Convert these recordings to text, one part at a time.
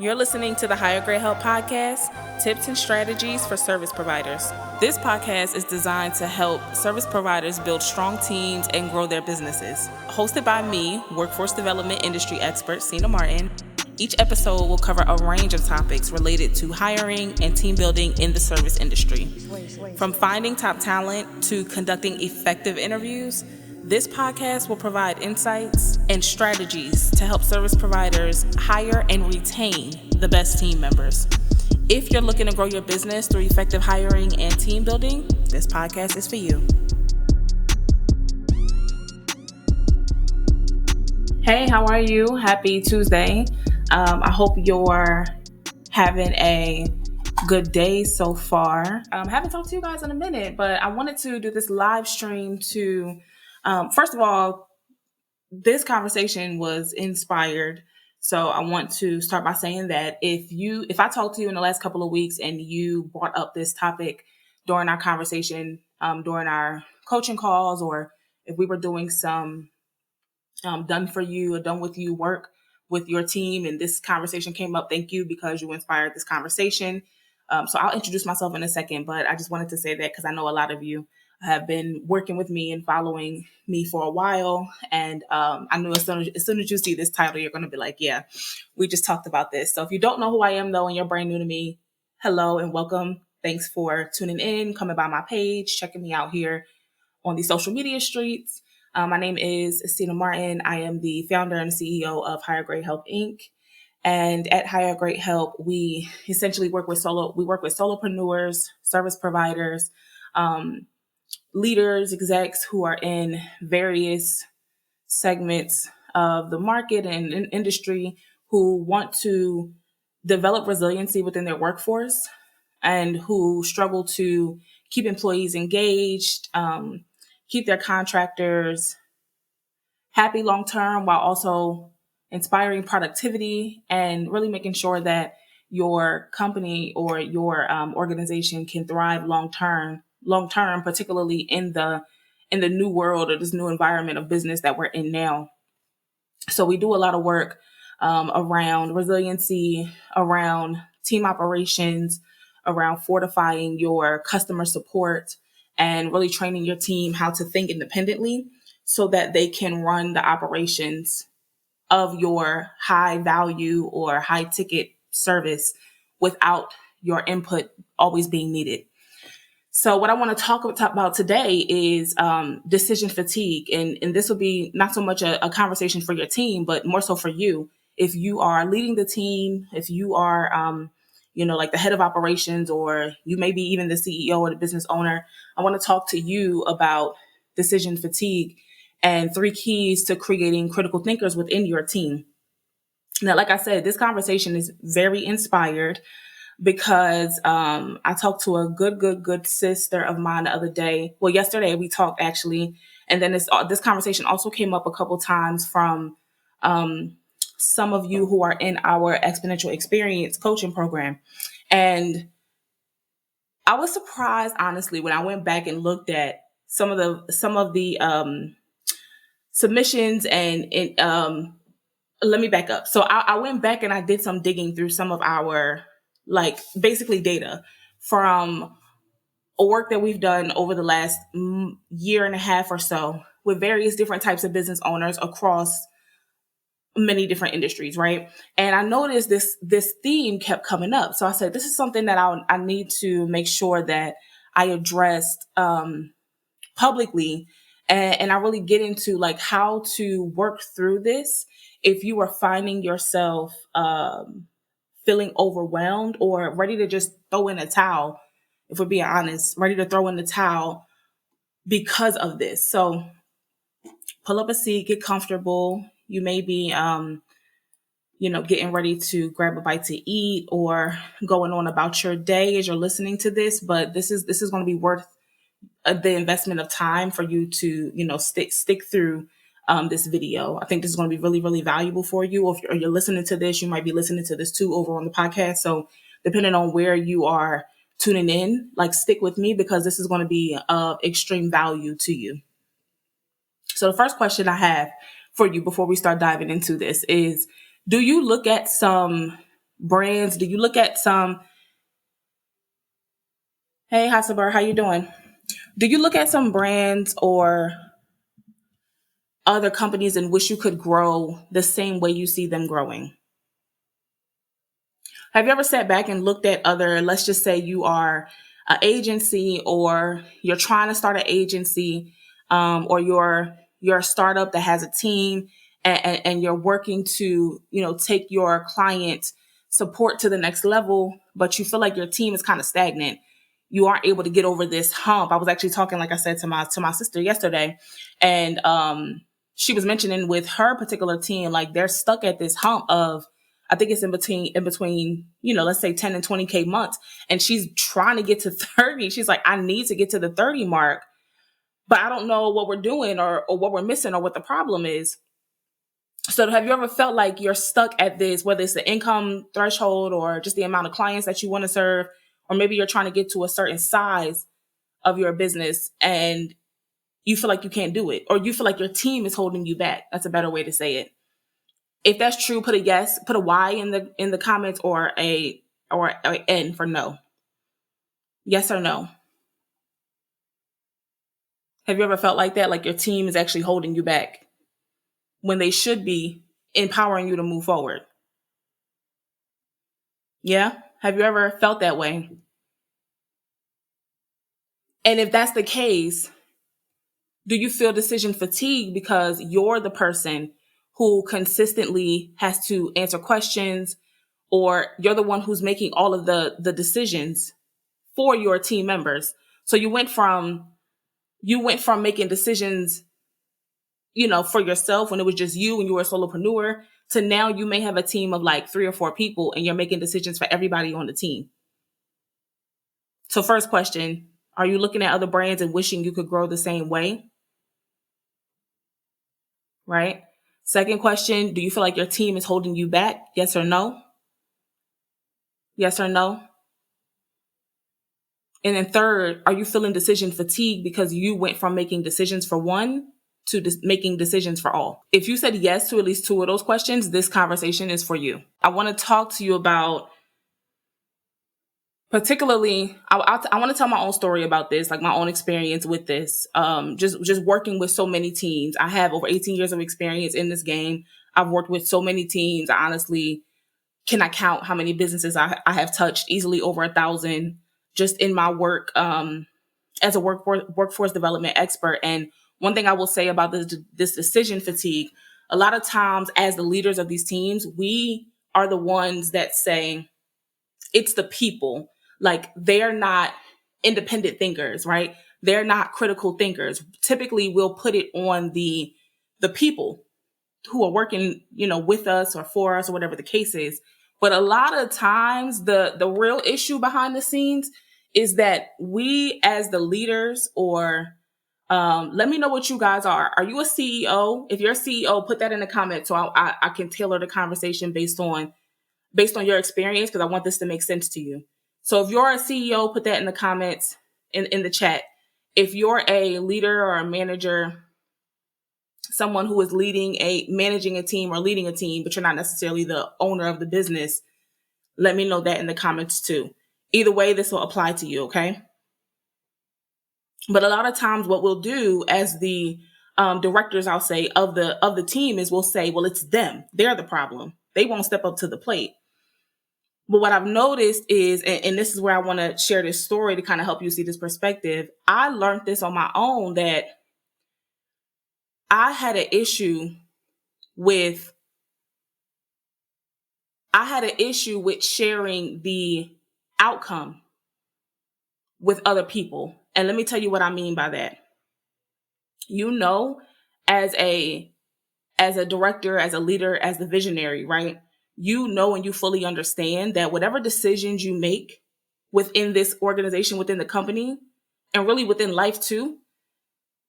You're listening to the Higher Grade Help Podcast, tips and strategies for service providers. This podcast is designed to help service providers build strong teams and grow their businesses. Hosted by me, workforce development industry expert, Sina Martin, each episode will cover a range of topics related to hiring and team building in the service industry. From finding top talent to conducting effective interviews, this podcast will provide insights and strategies to help service providers hire and retain the best team members. If you're looking to grow your business through effective hiring and team building, this podcast is for you. Hey, how are you? Happy Tuesday. I hope you're having a good day so far. Haven't talked to you guys in a minute, but I wanted to do this live stream to first of all, this conversation was inspired. So I want to start by saying that if I talked to you in the last couple of weeks and you brought up this topic during our conversation, during our coaching calls, or if we were doing some done for you or done with you work with your team and this conversation came up, thank you because you inspired this conversation. So I'll introduce myself in a second, but I just wanted to say that because I know a lot of you have been working with me and following me for a while. And I knew as soon as you see this title, you're going to be like, yeah, we just talked about this. So if you don't know who I am, though, and you're brand new to me, hello and welcome. Thanks for tuning in, coming by my page, checking me out here on the social media streets. My name is Sina Martin. I am the founder and CEO of Higher Grade Help, Inc. And at Higher Grade Help, we essentially work with solopreneurs, service providers, leaders, execs who are in various segments of the market and industry who want to develop resiliency within their workforce and who struggle to keep employees engaged, keep their contractors happy long-term while also inspiring productivity and really making sure that your company or your organization can thrive long-term, particularly in the new world or this new environment of business that we're in now. So we do a lot of work around resiliency, around team operations, around fortifying your customer support, and really training your team how to think independently so that they can run the operations of your high value or high ticket service without your input always being needed. So what I want to talk about today is decision fatigue. And this will be not so much a conversation for your team, but more so for you. If you are leading the team, if you are, like the head of operations, or you may be even the CEO or the business owner, I want to talk to you about decision fatigue and 3 keys to creating critical thinkers within your team. Now, like I said, this conversation is very inspired because I talked to a good sister of mine the other day. Well, yesterday we talked actually. And then this conversation also came up a couple times from some of you who are in our Exponential Experience coaching program. And I was surprised, honestly, when I went back and looked at some of the submissions and let me back up. So I went back and I did some digging through some of our basically data from a work that we've done over the last year and a half or so with various different types of business owners across many different industries, right? And I noticed this theme kept coming up. So I said, this is something that I need to make sure that I addressed publicly. And I really get into how to work through this if you are finding yourself feeling overwhelmed or ready to just throw in a towel, if we're being honest, ready to throw in the towel because of this. So pull up a seat, get comfortable. You may be, getting ready to grab a bite to eat or going on about your day as you're listening to this. But this is going to be worth the investment of time for you to, stick through this video. I think this is going to be really, really valuable for you. Or if you're listening to this, you might be listening to this too over on the podcast. So depending on where you are tuning in, stick with me because this is going to be of extreme value to you. So the first question I have for you before we start diving into this is, do you look at some brands? Do you look at some, hey Hasabar, how you doing? Do you look at some brands or other companies and wish you could grow the same way you see them growing? Have you ever sat back and looked at other, let's just say you are an agency or you're trying to start an agency, or you're a startup that has a team, and you're working to, take your client support to the next level, but you feel like your team is kind of stagnant. You aren't able to get over this hump. I was actually talking, like I said, to my sister yesterday, and she was mentioning with her particular team, like they're stuck at this hump of, I think it's in between, let's say 10 and 20K months. And she's trying to get to 30. She's like, I need to get to the 30 mark, but I don't know what we're doing or what we're missing or what the problem is. So have you ever felt like you're stuck at this, whether it's the income threshold or just the amount of clients that you want to serve, or maybe you're trying to get to a certain size of your business and you feel like you can't do it, or you feel like your team is holding you back? That's a better way to say it. If that's true, put a yes, put a Y in the comments, or a N for no. Yes or no. Have you ever felt like that? Like your team is actually holding you back when they should be empowering you to move forward? Yeah? Have you ever felt that way? And if that's the case, do you feel decision fatigue because you're the person who consistently has to answer questions, or you're the one who's making all of the decisions for your team members? So you went from making decisions, for yourself when it was just you and you were a solopreneur, to now you may have a team of like 3 or 4 people and you're making decisions for everybody on the team. So first question, are you looking at other brands and wishing you could grow the same way? Right? Second question, do you feel like your team is holding you back? Yes or no? Yes or no? And then third, are you feeling decision fatigue because you went from making decisions for one to making decisions for all? If you said yes to at least 2 of those questions, this conversation is for you. I want to talk to you about, particularly, I want to tell my own story about this, like my own experience with this. Just working with so many teams. I have over 18 years of experience in this game. I've worked with so many teams. I honestly cannot count how many businesses I have touched, easily over 1,000, just in my work as a workforce development expert. And one thing I will say about this decision fatigue, a lot of times as the leaders of these teams, we are the ones that say it's the people. Like, they're not independent thinkers, right? They're not critical thinkers. Typically, we'll put it on the people who are working, with us or for us or whatever the case is. But a lot of times the real issue behind the scenes is that we as the leaders, or let me know what you guys are. Are you a CEO? If you're a CEO, put that in the comments so I can tailor the conversation based on your experience, because I want this to make sense to you. So if you're a CEO, put that in the comments, in the chat. If you're a leader or a manager, someone who is managing a team or leading a team, but you're not necessarily the owner of the business, let me know that in the comments too. Either way, this will apply to you, okay? But a lot of times what we'll do as the directors, I'll say, of the team, is we'll say, well, it's them. They're the problem. They won't step up to the plate. But what I've noticed is, and this is where I want to share this story to kind of help you see this perspective. I learned this on my own, that I had an issue with sharing the outcome with other people. And let me tell you what I mean by that. As a director, as a leader, as the visionary, right? And you fully understand that whatever decisions you make within this organization, within the company, and really within life too,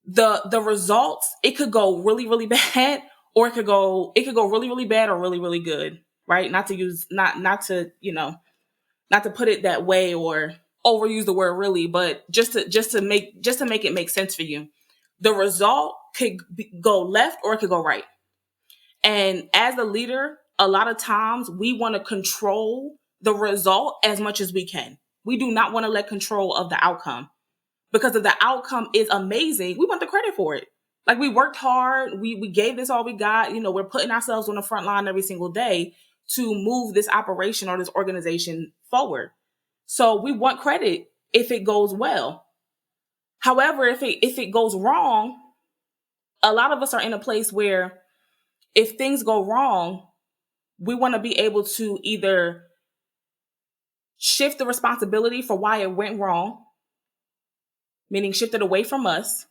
the results, it could go really, really bad, or it could go really, really bad, or really, really good, right? Not to put it that way or overuse the word really, but just to make it make sense for you. The result could go left or it could go right. And as a leader a lot of times we want to control the result as much as we can. We do not want to let control of the outcome, because if the outcome is amazing, we want the credit for it. Like, we worked hard, we gave this all we got. We're putting ourselves on the front line every single day to move this operation or this organization forward. So we want credit if it goes well. However, if it goes wrong, a lot of us are in a place where if things go wrong, we want to be able to either shift the responsibility for why it went wrong, meaning shift it away from us,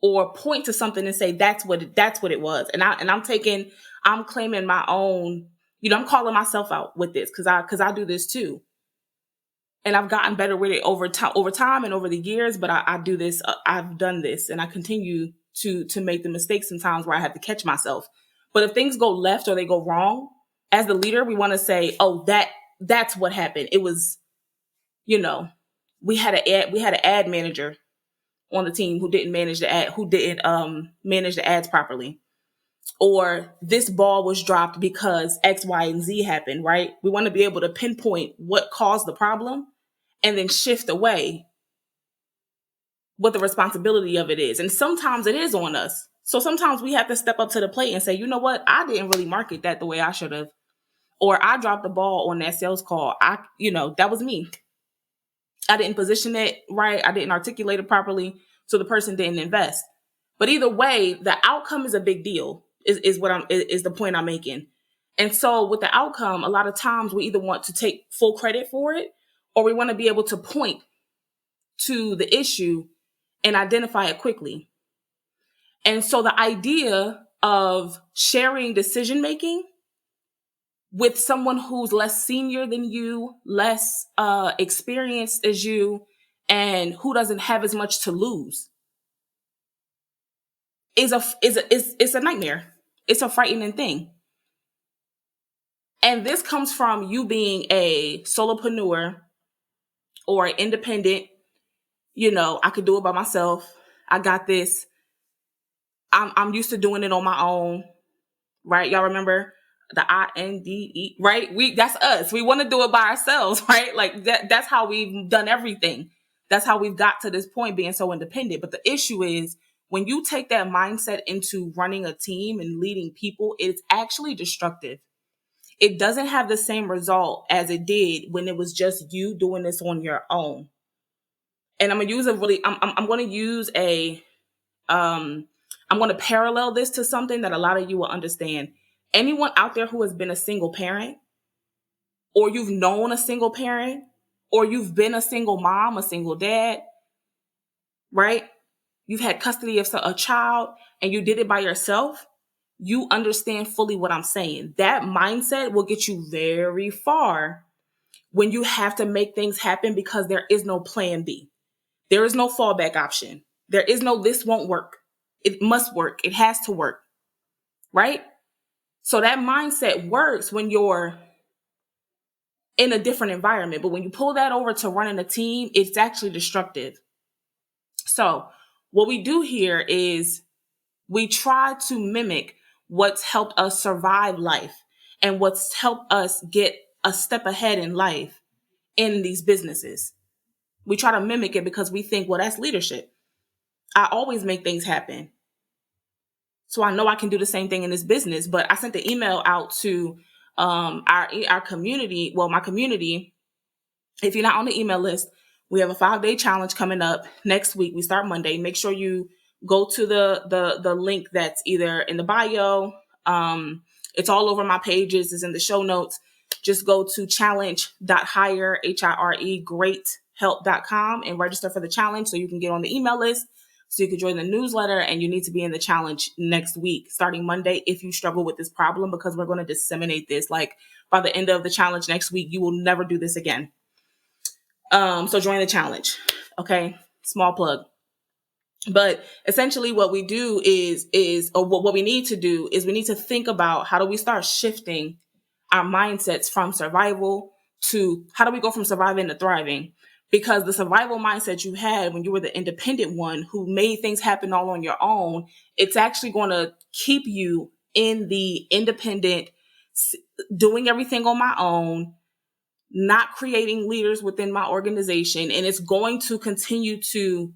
or point to something and say that's what it was. And I'm claiming my own, I'm calling myself out with this because I do this too. And I've gotten better with it over time and over the years, but I do this, I've done this, and I continue to make the mistakes sometimes where I have to catch myself. But if things go left or they go wrong, as the leader, we want to say, oh, that's what happened. It was, we had an ad manager on the team who didn't manage the ads properly. Or this ball was dropped because X, Y, and Z happened, right? We want to be able to pinpoint what caused the problem and then shift away what the responsibility of it is. And sometimes it is on us. So sometimes we have to step up to the plate and say, you know what? I didn't really market that the way I should have. Or I dropped the ball on that sales call. That was me. I didn't position it right. I didn't articulate it properly. So the person didn't invest. But either way, the outcome is a big deal, is the point I'm making. And so with the outcome, a lot of times we either want to take full credit for it, or we want to be able to point to the issue and identify it quickly. And so the idea of sharing decision making with someone who's less senior than you, less experienced as you, and who doesn't have as much to lose is a nightmare. It's a frightening thing. And this comes from you being a solopreneur or independent. I could do it by myself. I got this. I'm used to doing it on my own, right? Y'all remember the INDE, right? That's us. We want to do it by ourselves, right? Like that's how we've done everything. That's how we've got to this point, being so independent. But the issue is when you take that mindset into running a team and leading people, it's actually destructive. It doesn't have the same result as it did when it was just you doing this on your own. And I'm going to use I'm going to parallel this to something that a lot of you will understand. Anyone out there who has been a single parent, or you've known a single parent, or you've been a single mom, a single dad, right? You've had custody of a child and you did it by yourself. You understand fully what I'm saying. That mindset will get you very far when you have to make things happen because there is no plan B. There is no fallback option. There is no, this won't work. It must work. It has to work, right? So that mindset works when you're in a different environment. But when you pull that over to running a team, it's actually destructive. So what we do here is we try to mimic what's helped us survive life and what's helped us get a step ahead in life in these businesses. We try to mimic it because we think, well, that's leadership. I always make things happen. So I know I can do the same thing in this business. But I sent the email out to our community. Well, my community, if you're not on the email list, we have a 5-day challenge coming up next week. We start Monday. Make sure you go to the link that's either in the bio. It's all over my pages. It's in the show notes. Just go to challenge.hire, HIRE, greathelp.com and register for the challenge so you can get on the email list, so you can join the newsletter, and you need to be in the challenge next week, starting Monday, if you struggle with this problem, because we're going to disseminate this. Like by the end of the challenge next week, you will never do this again. So join the challenge. Okay. Small plug. But essentially what we do what we need to do is we need to think about how do we start shifting our mindsets from survival to how do we go from surviving to thriving? Because the survival mindset you had when you were the independent one who made things happen all on your own, it's actually going to keep you in the independent doing everything on my own, not creating leaders within my organization. And it's going to continue to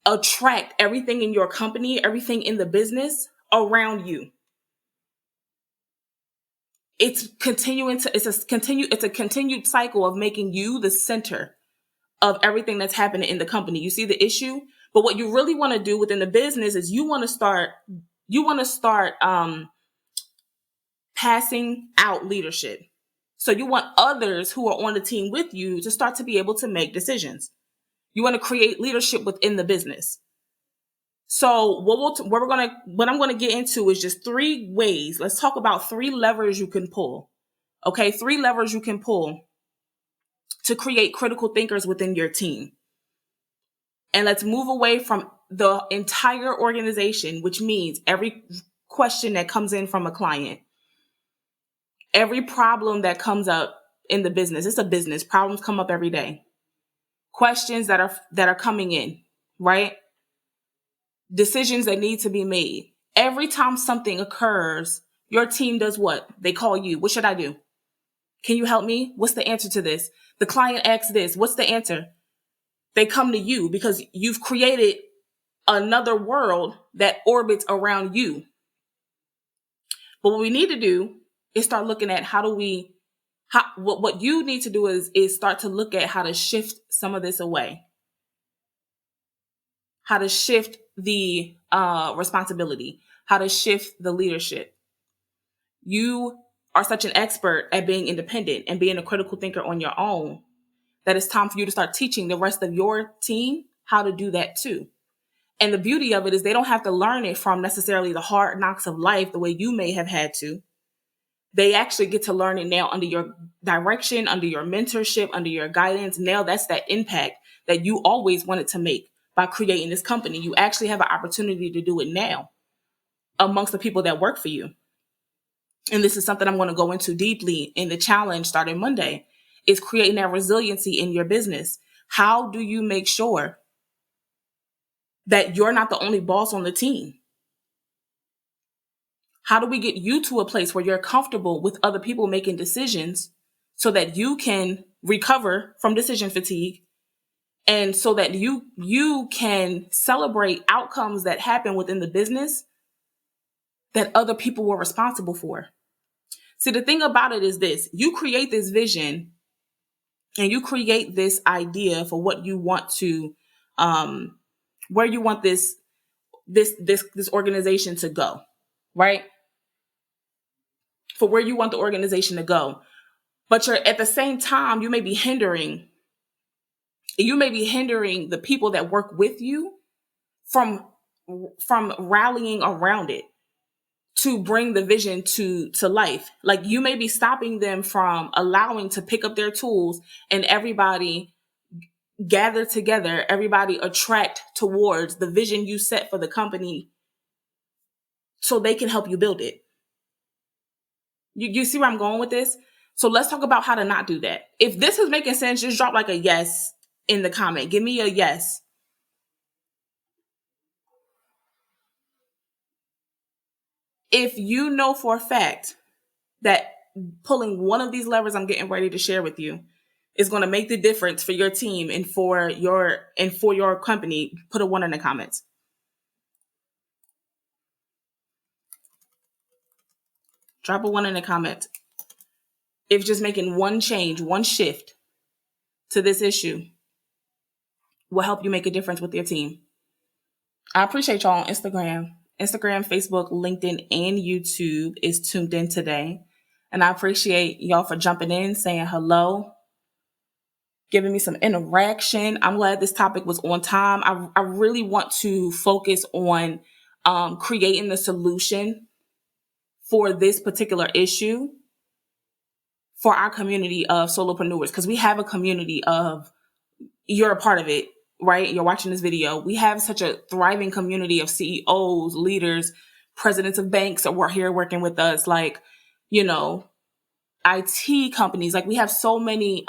attract everything in your company, everything in the business around you. It's a continued cycle of making you the center of everything that's happening in the company. You see the issue? But what you really want to do within the business is you want to start passing out leadership. So you want others who are on the team with you to start to be able to make decisions. You want to create leadership within the business. So what I'm gonna get into is just 3 ways. Let's talk about 3 levers you can pull. Okay, 3 levers you can pull to create critical thinkers within your team. And let's move away from the entire organization, which means every question that comes in from a client, every problem that comes up in the business. It's a business. Problems come up every day. Questions that are coming in, right? Decisions that need to be made. Every time something occurs, your team does what? They call you. What should I do? Can you help me? What's the answer to this? The client asks this. What's the answer? They come to you because you've created another world that orbits around you. But what we need to do is start looking at what you need to do is start to look at how to shift some of this away, how to shift the responsibility, how to shift the leadership. You are such an expert at being independent and being a critical thinker on your own that it's time for you to start teaching the rest of your team how to do that too. And the beauty of it is they don't have to learn it from necessarily the hard knocks of life the way you may have had to. They actually get to learn it now under your direction, under your mentorship, under your guidance. Now that's that impact that you always wanted to make by creating this company. You actually have an opportunity to do it now amongst the people that work for you. And this is something I'm going to go into deeply in the challenge starting Monday, is creating that resiliency in your business. How do you make sure that you're not the only boss on the team? How do we get you to a place where you're comfortable with other people making decisions so that you can recover from decision fatigue and so that you can celebrate outcomes that happen within the business that other people were responsible for? See, the thing about it is this: you create this vision and you create this idea for what you want to, where you want this organization to go, right? For where you want the organization to go. But you're at the same time, you may be hindering the people that work with you from rallying around it to bring the vision to life. Like, you may be stopping them from allowing to pick up their tools and everybody gather together, everybody attract towards the vision you set for the company so they can help you build it. You see where I'm going with this? So let's talk about how to not do that. If this is making sense, just drop like a yes in the comment. Give me a yes. If you know for a fact that pulling one of these levers I'm getting ready to share with you is going to make the difference for your team and for your company, put a 1 in the comments. Drop a 1 in the comment. If just making one change, one shift to this issue will help you make a difference with your team. I appreciate y'all on Instagram, Facebook, LinkedIn, and YouTube is tuned in today. And I appreciate y'all for jumping in, saying hello, giving me some interaction. I'm glad this topic was on time. I really want to focus on creating the solution for this particular issue for our community of solopreneurs, because we have a community of, you're a part of it, right? You're watching this video. We have such a thriving community of CEOs, leaders, presidents of banks that were here working with us, like, IT companies. Like, we have so many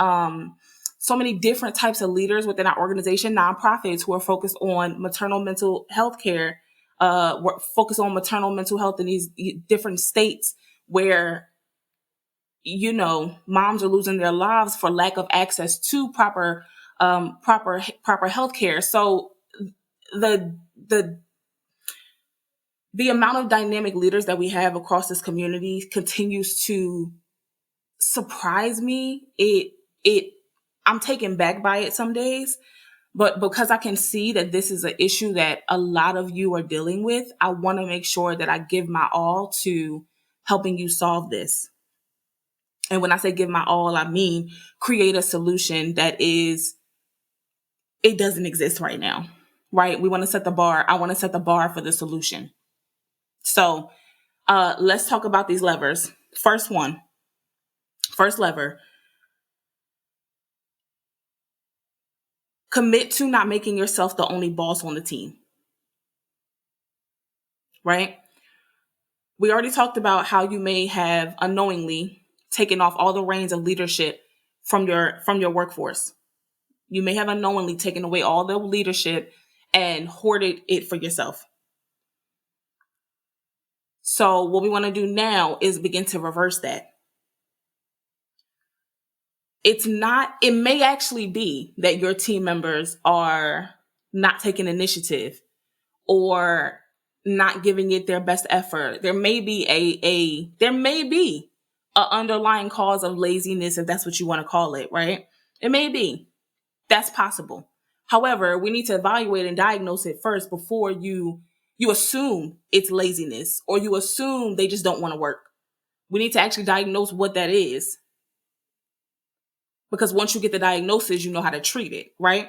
different types of leaders within our organization, nonprofits who are focused on maternal mental health care. We're focused on maternal mental health in these different states where moms are losing their lives for lack of access to proper health care. So the the the amount of dynamic leaders that we have across this community continues to surprise me. It I'm taken back by it some days, but because I can see that this is an issue that a lot of you are dealing with, I want to make sure that I give my all to helping you solve this. And when I say give my all, I mean create a solution it doesn't exist right now, right? We want to set the bar. I want to set the bar for the solution. So let's talk about these levers. First lever, commit to not making yourself the only boss on the team, right? We already talked about how you may have unknowingly taken off all the reins of leadership from your workforce. You may have unknowingly taken away all the leadership and hoarded it for yourself. So what we want to do now is begin to reverse that. It may actually be that your team members are not taking initiative or not giving it their best effort. There may be a underlying cause of laziness, if that's what you want to call it, right? It may be. That's possible. However, we need to evaluate and diagnose it first before you assume it's laziness or you assume they just don't want to work. We need to actually diagnose what that is. Because once you get the diagnosis, you know how to treat it, right?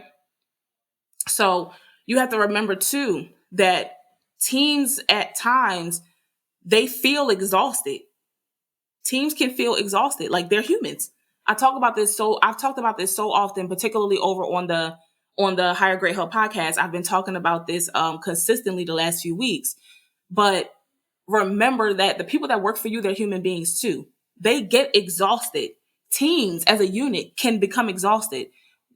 So you have to remember too that teams at times, they feel exhausted. Teams can feel exhausted, like they're humans. I've talked about this so often, particularly over on the Higher Great Help podcast. I've been talking about this consistently the last few weeks. But remember that the people that work for you, they're human beings too. They get exhausted. Teams as a unit can become exhausted.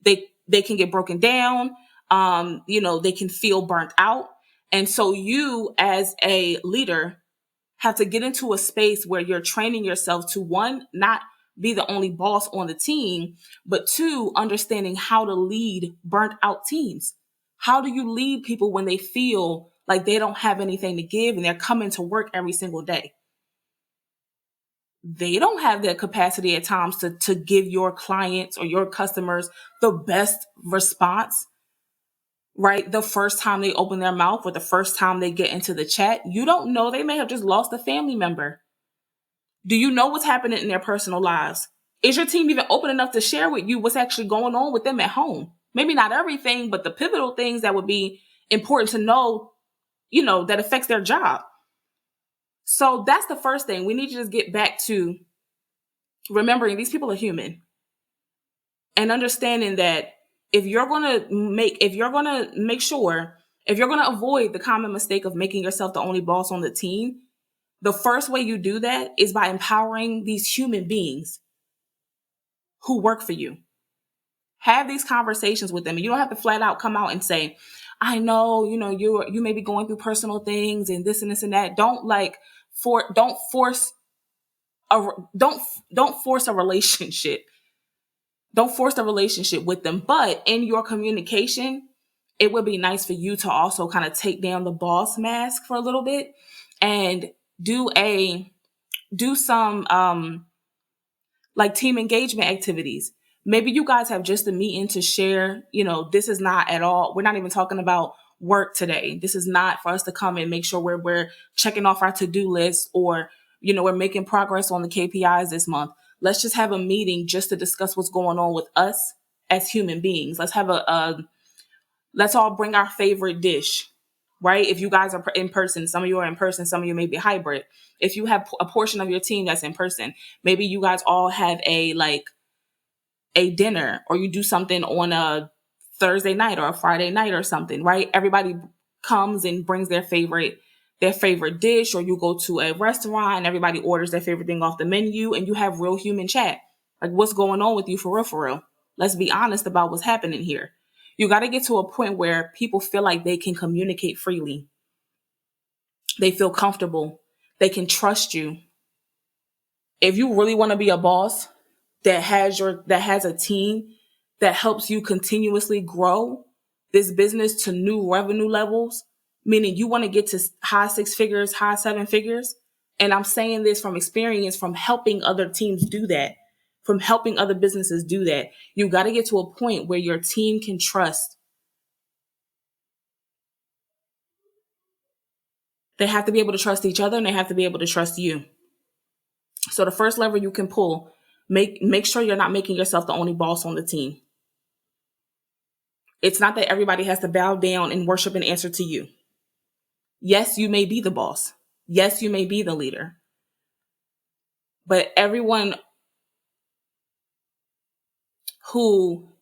They can get broken down. They can feel burnt out. And so you as a leader have to get into a space where you're training yourself to, one, not be the only boss on the team, but two, understanding how to lead burnt out teams. How do you lead people when they feel like they don't have anything to give and they're coming to work every single day? They don't have the capacity at times to give your clients or your customers the best response, right? The first time they open their mouth or the first time they get into the chat. You don't know, they may have just lost a family member. Do you know what's happening in their personal lives? Is your team even open enough to share with you what's actually going on with them at home? Maybe not everything, but the pivotal things that would be important to know, that affects their job. So that's the first thing. We need to just get back to remembering these people are human and understanding that if you're going to avoid the common mistake of making yourself the only boss on the team, the first way you do that is by empowering these human beings who work for you. Have these conversations with them. And you don't have to flat out come out and say, I know, you may be going through personal things and this and this and that. Don't force a relationship. Don't force the relationship with them. But in your communication, it would be nice for you to also kind of take down the boss mask for a little bit and do some like team engagement activities. Maybe you guys have just a meeting to share, this is not at all, we're not even talking about work today. This is not for us to come and make sure we're checking off our to-do list or, we're making progress on the KPIs this month. Let's just have a meeting just to discuss what's going on with us as human beings. Let's all bring our favorite dish, right? If you guys are in person, some of you are in person, some of you may be hybrid. If you have a portion of your team that's in person, maybe you guys all have a dinner or you do something on a Thursday night or a Friday night or something, right? Everybody comes and brings their favorite dish, or you go to a restaurant and everybody orders their favorite thing off the menu and you have real human chat. Like, what's going on with you for real? Let's be honest about what's happening here. You got to get to a point where people feel like they can communicate freely. They feel comfortable. They can trust you. If you really want to be a boss that has a team that helps you continuously grow this business to new revenue levels, meaning you want to get to high six figures, high seven figures. And I'm saying this from experience, from helping other teams do that, from helping other businesses do that. You got to get to a point where your team can trust. They have to be able to trust each other, and they have to be able to trust you. So the first lever you can pull, make sure you're not making yourself the only boss on the team. It's not that everybody has to bow down and worship and answer to you. Yes, you may be the boss. Yes, you may be the leader. But everyone who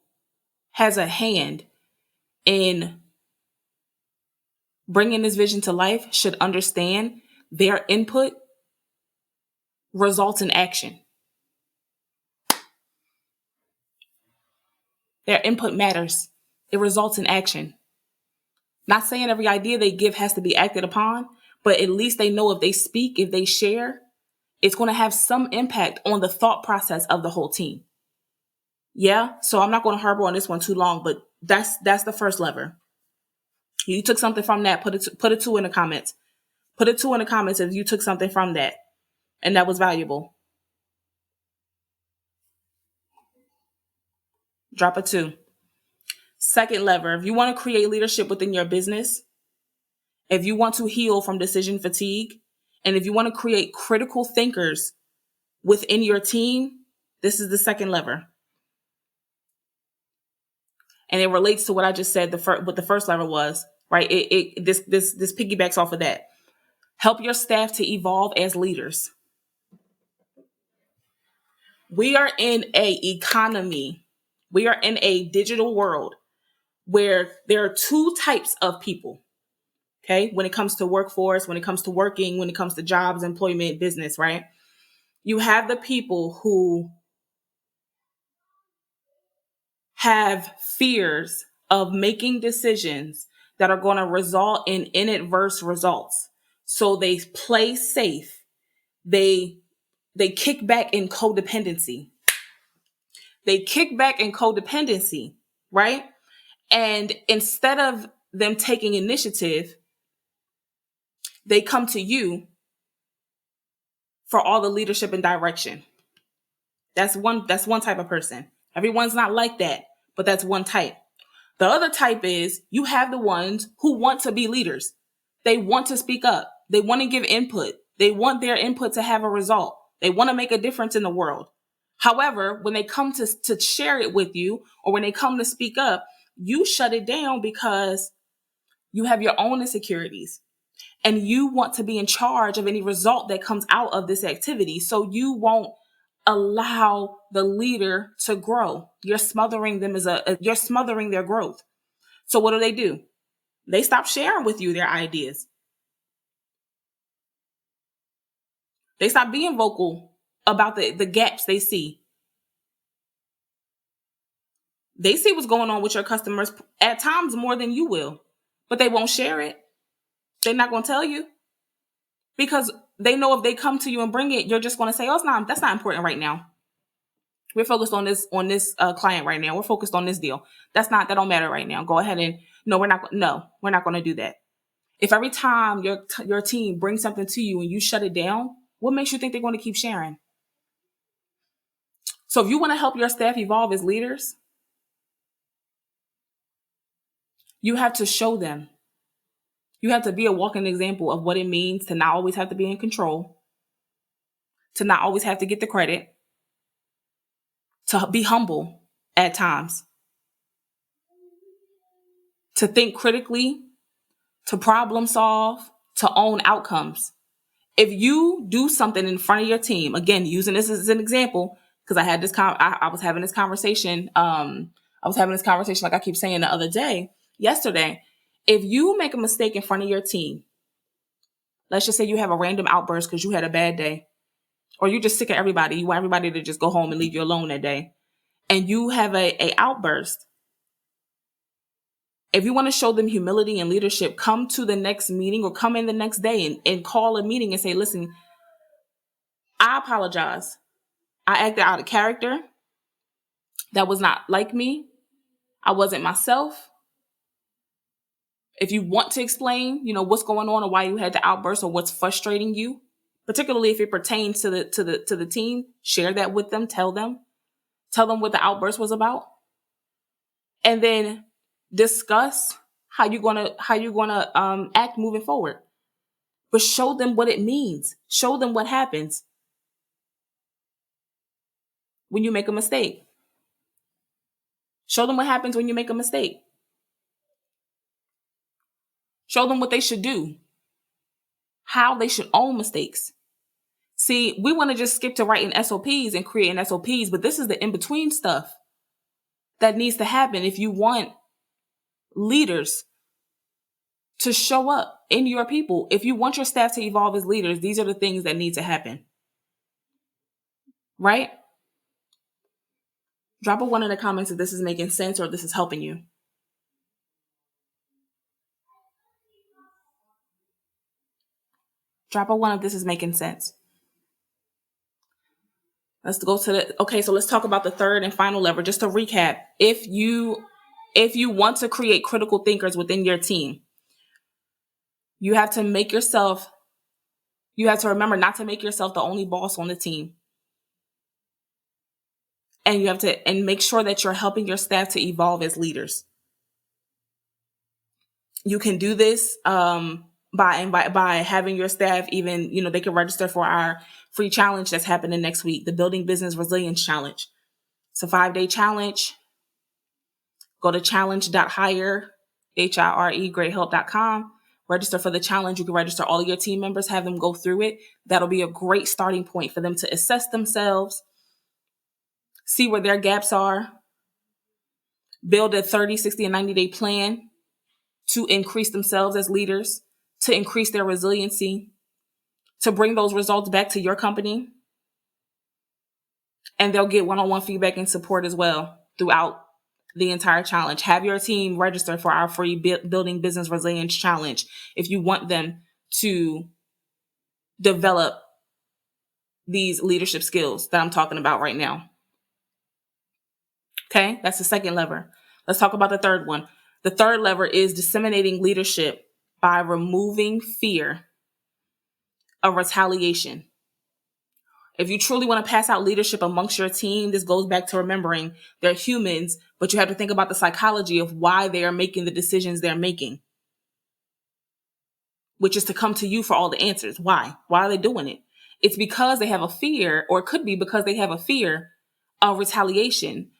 has a hand in bringing this vision to life should understand their input results in action. Their input matters. It results in action. Not saying every idea they give has to be acted upon, but at least they know if they speak, if they share, it's going to have some impact on the thought process of the whole team. Yeah, so I'm not going to harbor on this one too long, but that's the first lever. You took something from that, put a two in the comments. Put a two in the comments if you took something from that and that was valuable. Drop a two. Second lever, if you want to create leadership within your business, if you want to heal from decision fatigue, and if you want to create critical thinkers within your team, this is the second lever. And it relates to what I just said, what the first lever was, right? This piggybacks off of that. Help your staff to evolve as leaders. We are in a economy. We are in a digital world where there are two types of people. Okay. When it comes to workforce, when it comes to working, when it comes to jobs, employment, business, right? You have the people who have fears of making decisions that are going to result in inadverse results. So they play safe. They kick back in codependency. Right? And instead of them taking initiative, they come to you for all the leadership and direction. That's one type of person. Everyone's not like that, but that's one type. The other type is you have the ones who want to be leaders. They want to speak up. They want to give input. They want their input to have a result. They want to make a difference in the world. However, when they come to share it with you, or when they come to speak up, you shut it down because you have your own insecurities and you want to be in charge of any result that comes out of this activity. So you won't allow the leader to grow. You're smothering them you're smothering their growth. So what do? They stop sharing with you their ideas. They stop being vocal about the gaps they see. They see what's going on with your customers at times more than you will, but they won't share it. They're not going to tell you because they know if they come to you and bring it, you're just going to say, "Oh, that's not important right now. We're focused on this client right now. We're focused on this deal. That don't matter right now. Go ahead and we're not going to do that." If every time your team brings something to you and you shut it down, what makes you think they're going to keep sharing? So if you want to help your staff evolve as leaders, you have to show them. You have to be a walking example of what it means to not always have to be in control, to not always have to get the credit, to be humble at times, to think critically, to problem solve, to own outcomes. If you do something in front of your team, again, using this as an example, because I was having this conversation. Like I keep saying the other day, yesterday. If you make a mistake in front of your team, let's just say you have a random outburst because you had a bad day, or you're just sick of everybody. You want everybody to just go home and leave you alone that day, and you have a outburst. If you want to show them humility and leadership, come to the next meeting or come in the next day and call a meeting and say, "Listen, I apologize. I acted out of character. That was not like me. I wasn't myself. If you want to explain, what's going on or why you had to outburst or what's frustrating you, particularly if it pertains to the team, share that with them. Tell them what the outburst was about, and then discuss how you're gonna act moving forward. But show them what it means. Show them what happens when you make a mistake. Show them what happens when you make a mistake. Show them what they should do, how they should own mistakes. See, we want to just skip to writing SOPs and creating SOPs, but this is the in-between stuff that needs to happen if you want leaders to show up in your people. If you want your staff to evolve as leaders, these are the things that need to happen. Right? Drop a 1 in the comments if this is making sense or this is helping you. Drop a 1 if this is making sense. Let's go to so let's talk about the third and final lever. Just to recap, if you want to create critical thinkers within your team, you have to remember not to make yourself the only boss on the team. And you have to make sure that you're helping your staff to evolve as leaders. You can do this by having your staff even, they can register for our free challenge that's happening next week, the Building Business Resilience Challenge. It's a 5-day challenge. Go to challenge.hire, HIRE, greathelp.com. Register for the challenge. You can register all of your team members, have them go through it. That'll be a great starting point for them to assess themselves, see where their gaps are, build a 30, 60, and 90-day plan to increase themselves as leaders, to increase their resiliency, to bring those results back to your company. And they'll get one-on-one feedback and support as well throughout the entire challenge. Have your team register for our free Building Business Resilience Challenge if you want them to develop these leadership skills that I'm talking about right now. Okay, that's the second lever. Let's talk about the third one. The third lever is disseminating leadership by removing fear of retaliation. If you truly want to pass out leadership amongst your team, this goes back to remembering they're humans, but you have to think about the psychology of why they are making the decisions they're making, which is to come to you for all the answers. Why? Why are they doing it? It's because they have a fear, or it could be because they have a fear of retaliation.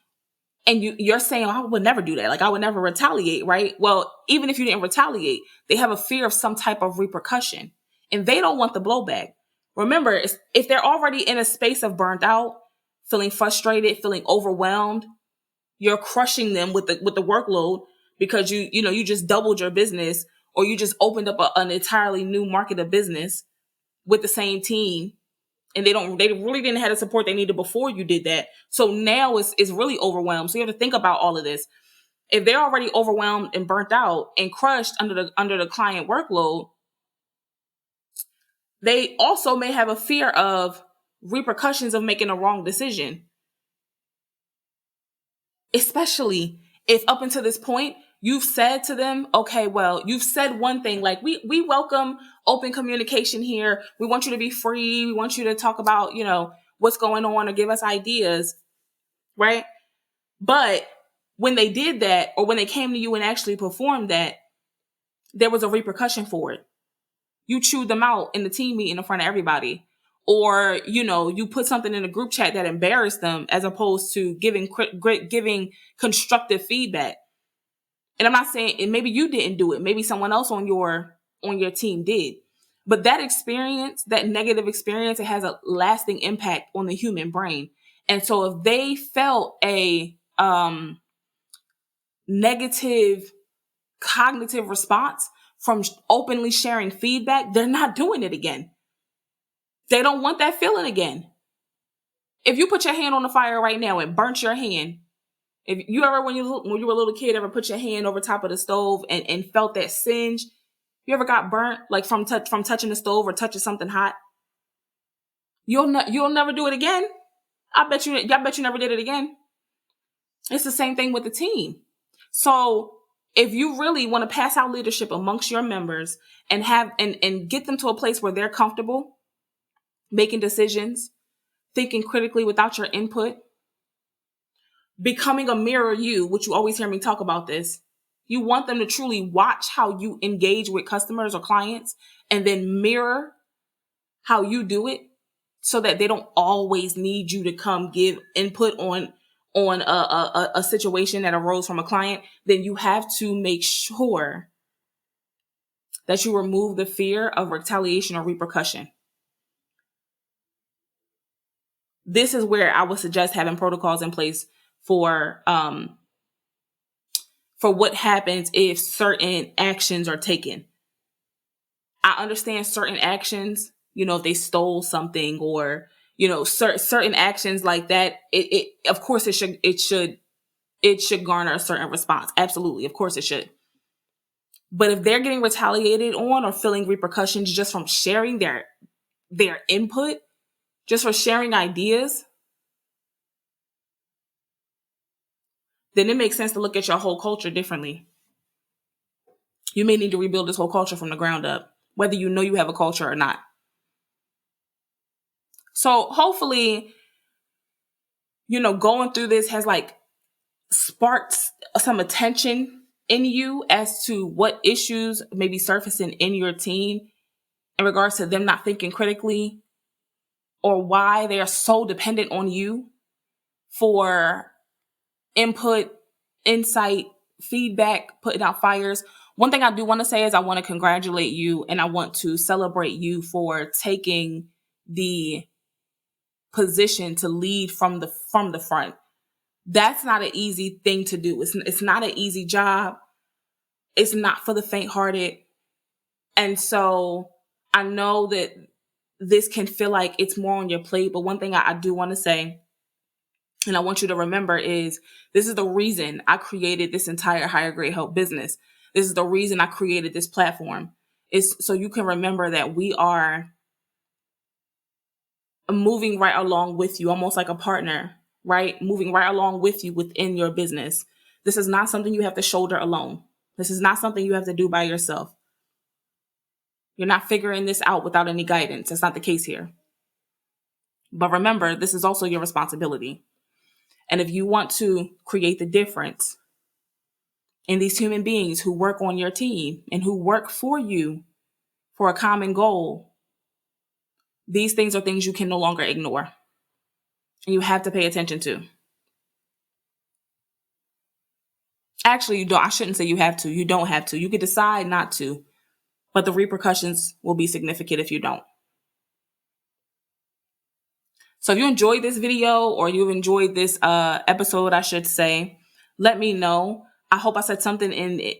And you're saying, I would never do that. Like, I would never retaliate, right? Well, even if you didn't retaliate, they have a fear of some type of repercussion, and they don't want the blowback. Remember, if they're already in a space of burnt out, feeling frustrated, feeling overwhelmed, you're crushing them with the workload because you just doubled your business, or you just opened up an entirely new market of business with the same team, and they really didn't have the support they needed before you did that. So now it's really overwhelmed. So you have to think about all of this. If they're already overwhelmed and burnt out and crushed under the client workload, they also may have a fear of repercussions of making a wrong decision. Especially if up until this point, you've said to them, okay, well, you've said one thing, like, we welcome open communication here. We want you to be free. We want you to talk about, what's going on or give us ideas, right? But when they did that, or when they came to you and actually performed that, there was a repercussion for it. You chewed them out in the team meeting in front of everybody. Or, you put something in a group chat that embarrassed them, as opposed to giving constructive feedback. And I'm not saying, and maybe you didn't do it. Maybe someone else on your team did. But that experience, that negative experience, it has a lasting impact on the human brain. And so if they felt a negative cognitive response from openly sharing feedback, they're not doing it again. They don't want that feeling again. If you put your hand on the fire right now and burnt your hand, if you ever, when you were a little kid, ever put your hand over top of the stove and felt that singe, you ever got burnt, like from touching the stove or touching something hot? You'll never do it again. I bet you never did it again. It's the same thing with the team. So if you really want to pass out leadership amongst your members and have and get them to a place where they're comfortable making decisions, thinking critically without your input, becoming a mirror you, which you always hear me talk about this. You want them to truly watch how you engage with customers or clients and then mirror how you do it so that they don't always need you to come give input on a situation that arose from a client. Then you have to make sure that you remove the fear of retaliation or repercussion. This is where I would suggest having protocols in place for what happens if certain actions are taken. I understand certain actions, if they stole something or, certain actions like that, it of course it should garner a certain response. Absolutely. Of course it should. But if they're getting retaliated on or feeling repercussions just from sharing their input, just for sharing ideas, then it makes sense to look at your whole culture differently. You may need to rebuild this whole culture from the ground up, whether you know you have a culture or not. So hopefully, going through this has sparked some attention in you as to what issues may be surfacing in your team in regards to them not thinking critically or why they are so dependent on you for input, insight, feedback, putting out fires. One thing I do want to say is I want to congratulate you and I want to celebrate you for taking the position to lead from the front. That's not an easy thing to do. It's not an easy job. It's not for the faint-hearted. And so I know that this can feel like it's more on your plate, but one thing I do want to say, and I want you to remember, is this is the reason I created this entire higher grade help business. This is the reason I created this platform. Is so you can remember that we are moving right along with you, almost like a partner, right? Moving right along with you within your business. This is not something you have to shoulder alone. This is not something you have to do by yourself. You're not figuring this out without any guidance. That's not the case here. But remember, this is also your responsibility. And if you want to create the difference in these human beings who work on your team and who work for you for a common goal, these things are things you can no longer ignore. And you have to pay attention to. Actually, you don't. I shouldn't say you have to. You don't have to. You could decide not to. But the repercussions will be significant if you don't. So if you enjoyed this video or you enjoyed this episode, I should say, let me know. I hope I said something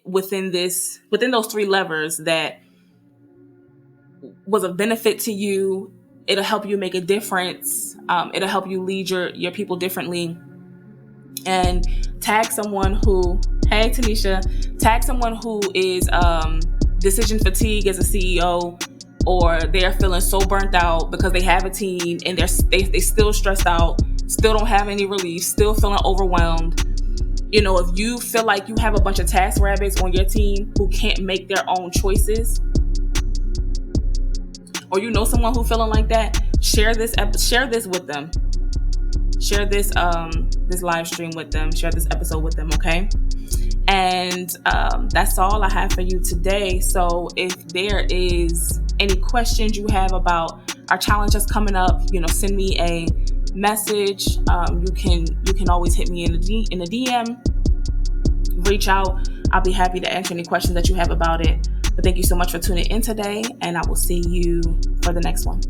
within those 3 levers that was of benefit to you. It'll help you make a difference. It'll help you lead your people differently. And tag someone who, hey Tanisha, tag someone who is decision fatigue as a CEO, or they're feeling so burnt out because they have a team and they still stressed out, still don't have any relief, still feeling overwhelmed. If you feel like you have a bunch of task rabbits on your team who can't make their own choices, or someone who's feeling like that, share this with them. Share this live stream with them. Share this episode with them, okay? And that's all I have for you today. So if there is any questions you have about our challenge that's coming up, send me a message. You can always hit me in the DM. Reach out. I'll be happy to answer any questions that you have about it. But thank you so much for tuning in today, and I will see you for the next one.